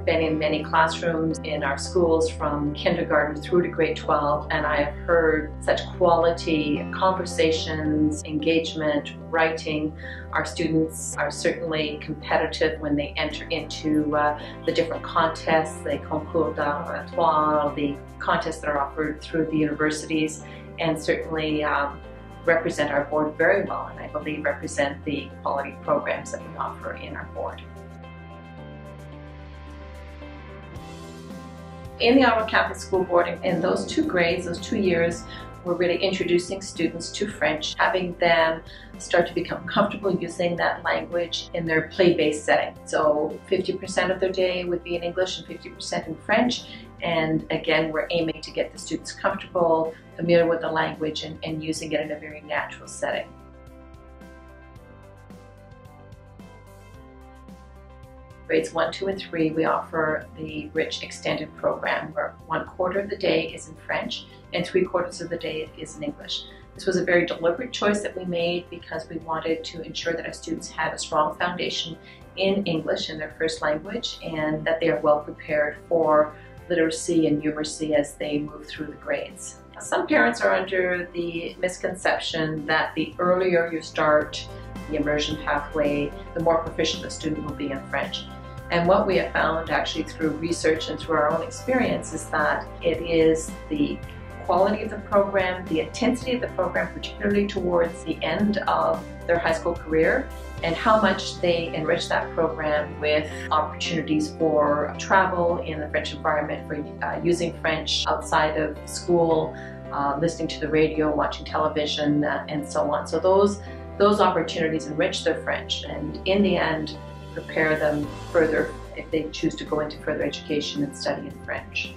been in many classrooms in our schools from kindergarten through to grade 12, and I have heard such quality conversations, engagement, writing. Our students are certainly competitive when they enter into the different contests, the concours d'oratoire, the contests that are offered through the universities, and certainly represent our board very well, and I believe represent the quality programs that we offer in our board. In the Ottawa Catholic School Board, in those 2 grades, those 2 years, we're really introducing students to French, having them start to become comfortable using that language in their play-based setting. So 50% of their day would be in English and 50% in French. And again, we're aiming to get the students comfortable, familiar with the language, and using it in a very natural setting. Grades 1, 2, and 3, we offer the rich extended program where 1/4 of the day is in French and 3/4 of the day is in English. This was a very deliberate choice that we made because we wanted to ensure that our students had a strong foundation in English in their first language and that they are well prepared for literacy and numeracy as they move through the grades. Some parents are under the misconception that the earlier you start the immersion pathway, the more proficient the student will be in French. And what we have found actually through research and through our own experience is that it is the quality of the program, the intensity of the program, particularly towards the end of their high school career, and how much they enrich that program with opportunities for travel in the French environment, for using French outside of school, listening to the radio, watching television, and so on. So those opportunities enrich their French and in the end prepare them further if they choose to go into further education and study in French.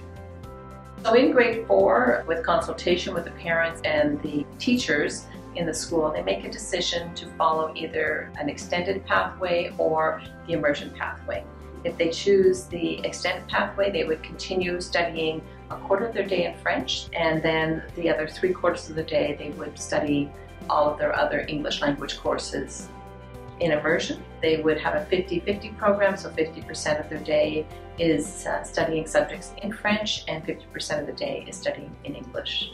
So in grade 4, with consultation with the parents and the teachers in the school, they make a decision to follow either an extended pathway or the immersion pathway. If they choose the extended pathway, they would continue studying 1/4 of their day in French, and then the other 3/4 of the day they would study all of their other English language courses. In immersion, they would have a 50-50 program, so 50% of their day is studying subjects in French and 50% of the day is studying in English.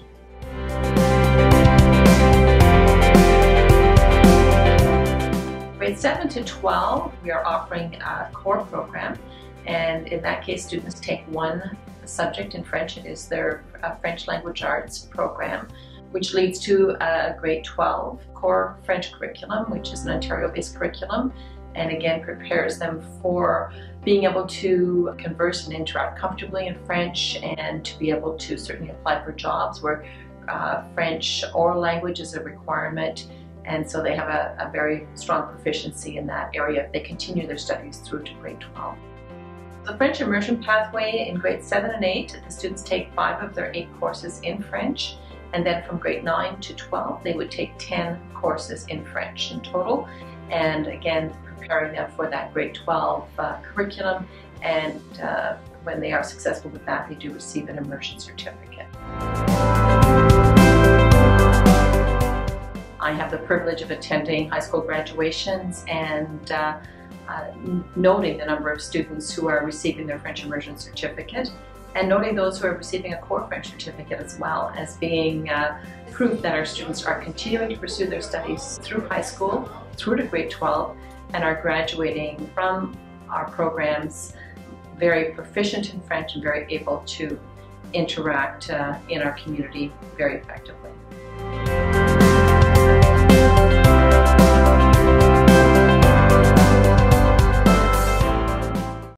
Grades 7 to 12, we are offering a core program, and in that case students take 1 subject in French. It is their French language arts program, which leads to a grade 12 core French curriculum, which is an Ontario-based curriculum, and again prepares them for being able to converse and interact comfortably in French and to be able to certainly apply for jobs where French oral language is a requirement, and so they have a very strong proficiency in that area if they continue their studies through to grade 12. The French immersion pathway in grades 7 and 8, the students take 5 of their 8 courses in French, and then from grade 9 to 12 they would take 10 courses in French in total, and again preparing them for that grade 12 curriculum, and when they are successful with that they do receive an immersion certificate. I have the privilege of attending high school graduations and noting the number of students who are receiving their French immersion certificate, and noting those who are receiving a core French certificate as well as being proof that our students are continuing to pursue their studies through high school, through to grade 12, and are graduating from our programs very proficient in French and very able to interact in our community very effectively.